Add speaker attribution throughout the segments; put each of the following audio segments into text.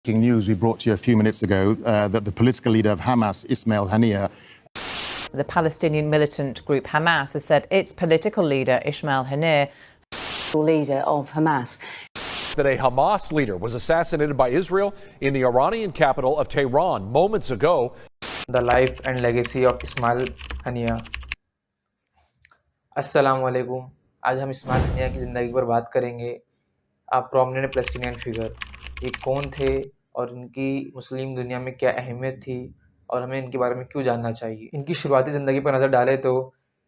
Speaker 1: News we brought to you a few minutes ago that the political leader of Hamas, Ismail Haniyeh.
Speaker 2: The Palestinian militant group Hamas has said its political leader, Ismail Haniyeh,
Speaker 3: leader of Hamas,
Speaker 4: that a Hamas leader was assassinated by Israel in the Iranian capital of Tehran moments ago.
Speaker 5: The life and legacy of Ismail Haniyeh. अस्सलाम वालेकुम। आज हम Ismail Haniyeh की ज़िंदगी पर बात करेंगे। आप प्रोमिनेंट पैलेस्टीनियन फिगर, ये कौन थे और इनकी मुस्लिम दुनिया में क्या अहमियत थी और हमें इनके बारे में क्यों जानना चाहिए। इनकी शुरुआती ज़िंदगी पर नज़र डालें तो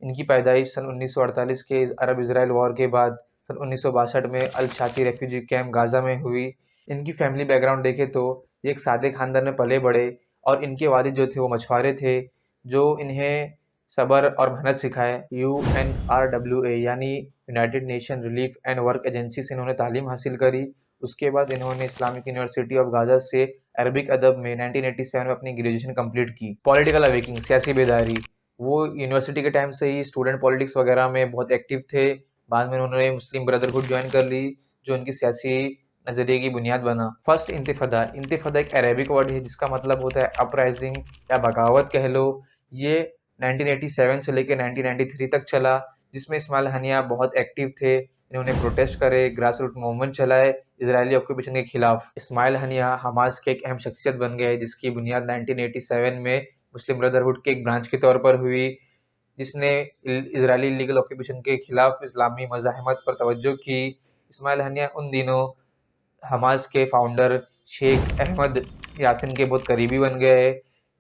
Speaker 5: इनकी पैदाइश सन 1948 के अरब इसराइल वॉर के बाद सन 1962 में अल शाती रेफ्यूजी कैंप गाज़ा में हुई। इनकी फैमिली बैकग्राउंड देखें तो ये एक सादे ख़ानदान में पले बड़े और इनके वालिद जो थे वो मछुआरे थे, जो इन्हें सब्र और मेहनत सिखाए। UNRWA यानी United nation relief and work agency से इन्होंने तालीम हासिल करी। उसके बाद इन्होंने इस्लामिक यूनिवर्सिटी ऑफ गाज़ा से अरबिक अदब में 1987 में अपनी ग्रेजुएशन कंप्लीट की। पॉलिटिकल अवेकिंग, सियासी बेदारी, वो यूनिवर्सिटी के टाइम से ही स्टूडेंट पॉलिटिक्स वगैरह में बहुत एक्टिव थे। बाद में उन्होंने मुस्लिम ब्रदरहुड ज्वाइन कर ली, जो उनकी सियासी नज़रिए की बुनियाद बना। फर्स्ट इंतिफादा, इंतिफादा एक अरेबिक वर्ड है जिसका मतलब होता है अपराइजिंग या बगावत कह लो। ये 1987 से लेकर 1993 तक चला, जिसमें इस्माइल हनिया बहुत एक्टिव थे। इन्होंने प्रोटेस्ट करे, ग्रास रूट मूवमेंट चलाए इजरायली ऑक्यूपेशन के खिलाफ। इस्माइल हनिया हमास के एक अहम शख्सियत बन गए, जिसकी बुनियाद 1987 में मुस्लिम ब्रदरहुड के एक ब्रांच के तौर पर हुई, जिसने इजरायली इलीगल ऑक्यूपेशन के खिलाफ इस्लामी मज़ाहमत पर तवज्जो की। इस्माइल हनिया उन दिनों हमास के फाउंडर शेख अहमद यासिन के बहुत करीबी बन गए।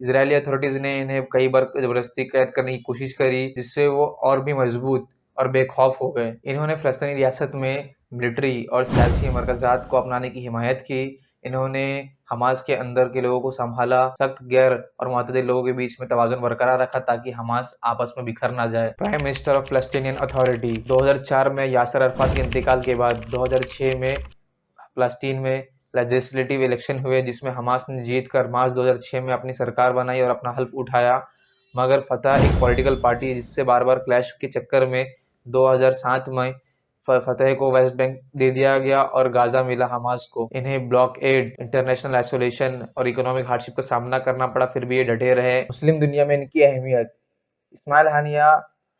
Speaker 5: इजरायली अथॉरिटीज़ ने इन्हें कई बार ज़बरदस्ती कैद करने की कोशिश करी, जिससे वो और भी मजबूत और बेखौफ हो गए। इन्होंने फ़लस्तीनी रियासत में मिलिट्री और सियासी मरकज़ात को अपनाने की हिमायत की। इन्होंने हमास के अंदर के लोगों को संभाला, सख्त गैर और मुतदिल लोगों के बीच में तवाज़ुन बरकरार रखा ताकि हमास आपस में बिखर ना जाए। प्राइम मिनिस्टर ऑफ फ़लस्तीनियन अथॉरिटी, 2004 में यासर अरफात के इंतकाल के बाद 2006 में फ़लस्तीन में लेजिस्लेटिव इलेक्शन हुए, जिसमें हमास ने जीत कर मार्च 2006 में अपनी सरकार बनाई और अपना हल्फ उठाया। मगर फतह एक पॉलिटिकल पार्टी, जिससे बार बार क्लैश के चक्कर में 2007 में फतह को वेस्ट बैंक दे दिया गया और गाज़ा मिला हमास को। इन्हें ब्लॉकएड, इंटरनेशनल आइसोलेशन और इकोनॉमिक हार्डशिप का सामना करना पड़ा, फिर भी ये डटे रहे। मुस्लिम दुनिया में इनकी अहमियत, Ismail Haniyeh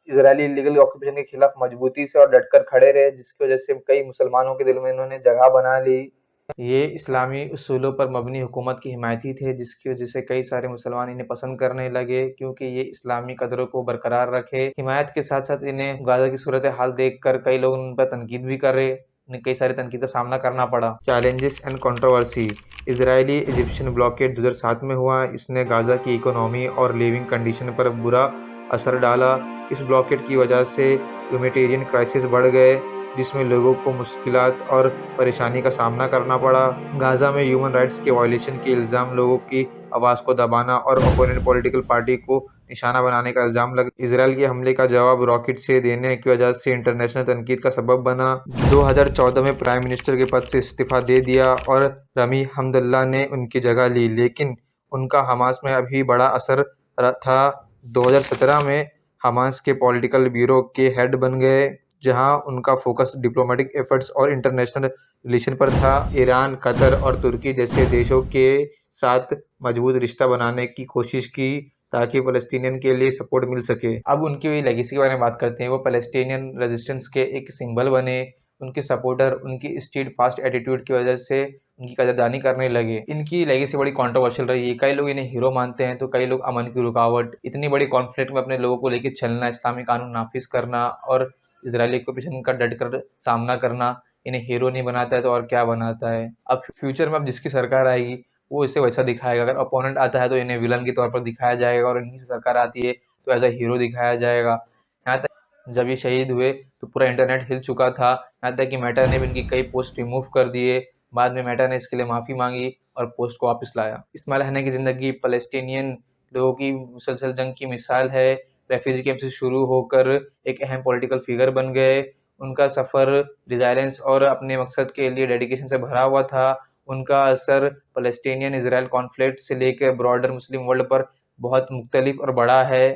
Speaker 5: Israeli illegal occupation के खिलाफ मजबूती से और डटकर खड़े रहे, जिसकी वजह से कई मुसलमानों के दिल में इन्होंने जगह बना ली। ये इस्लामी उसूलों पर मबनी हुकूमत की हिमायती थे, जिसकी वजह से कई सारे मुसलमान इन्हें पसंद करने लगे, क्योंकि ये इस्लामी कदरों को बरकरार रखे। हिमायत के साथ साथ इन्हें गाज़ा की सूरत हाल देख कर कई लोग उन पर तनकीद भी कर रहे, इन्हें कई सारी तनकीद का सामना करना पड़ा। Challenges and controversy, Israeli Egyptian blockade 2007 में हुआ। इसने गाज़ा की इकोनॉमी और लिविंग कंडीशन पर बुरा असर डाला। इस ब्लॉकेड की वजह से ह्यूमैनिटेरियन क्राइसिस बढ़ गए, जिसमें लोगों को मुश्किलात और परेशानी का सामना करना पड़ा। गाज़ा में ह्यूमन राइट्स के वायलेशन के इल्ज़ाम, लोगों की आवाज़ को दबाना और अपोनेंट पॉलिटिकल पार्टी को निशाना बनाने का इल्ज़ाम लगा। इजराइल के हमले का जवाब रॉकेट से देने की वजह से इंटरनेशनल तनकीद का सबब बना। 2014 में प्राइम मिनिस्टर के पद से इस्तीफ़ा दे दिया और रमी हमदल्ला ने उनकी जगह ली, लेकिन उनका हमास में अभी बड़ा असर था। 2017 में हमास के पॉलिटिकल ब्यूरो के हेड बन गए, जहां उनका फोकस डिप्लोमेटिक एफर्ट्स और इंटरनेशनल रिलेशन पर था। ईरान, कतर और तुर्की जैसे देशों के साथ मजबूत रिश्ता बनाने की कोशिश की ताकि फ़लस्तीनियन के लिए सपोर्ट मिल सके। अब उनकी लेगेसी के बारे में बात करते हैं। वो पैलेस्टीनियन रेजिस्टेंस के एक सिंबल बने। उनके सपोर्टर उनकी स्टीड फास्ट एटीट्यूड की वजह से उनकी कदरदानी करने लगे। इनकी लेगेसी बड़ी कंट्रोवर्शियल रही है। कई लोग इन्हें हीरो मानते हैं तो कई लोग अमन की रुकावट। इतनी बड़ी कॉन्फ्लिक्ट में अपने लोगों को लेकर चलना, इस्लामी कानून नाफिज करना और इजरायली ऑक्यूपेशन का डट कर सामना करना इन्हें हीरो नहीं बनाता है तो और क्या बनाता है। अब फ्यूचर में अब जिसकी सरकार आएगी वो इसे वैसा दिखाएगा। अगर अपोनेंट आता है तो इन्हें विलन के तौर पर दिखाया जाएगा और इनकी सरकार आती है तो एज अ हीरो दिखाया जाएगा। यहाँ तक जब ये शहीद हुए तो पूरा इंटरनेट हिल चुका था। यहाँ तक कि मेटा ने भी इनकी कई पोस्ट रिमूव कर दिए। बाद में मेटा ने इसके लिए माफ़ी मांगी और पोस्ट को वापस लाया। इस्माइल हनिया की ज़िंदगी फ़लस्तीनियन लोगों की मुसलसल जंग की मिसाल है। रेफ्यूजी कैंप से शुरू होकर एक अहम पॉलिटिकल फिगर बन गए। उनका सफ़र रिजाइलेंस और अपने मकसद के लिए डेडिकेशन से भरा हुआ था। उनका असर फ़लस्तीनियन इजराइल कॉन्फ्लिक्ट से लेकर ब्रॉडर मुस्लिम वर्ल्ड पर बहुत मुख्तलिफ और बड़ा है।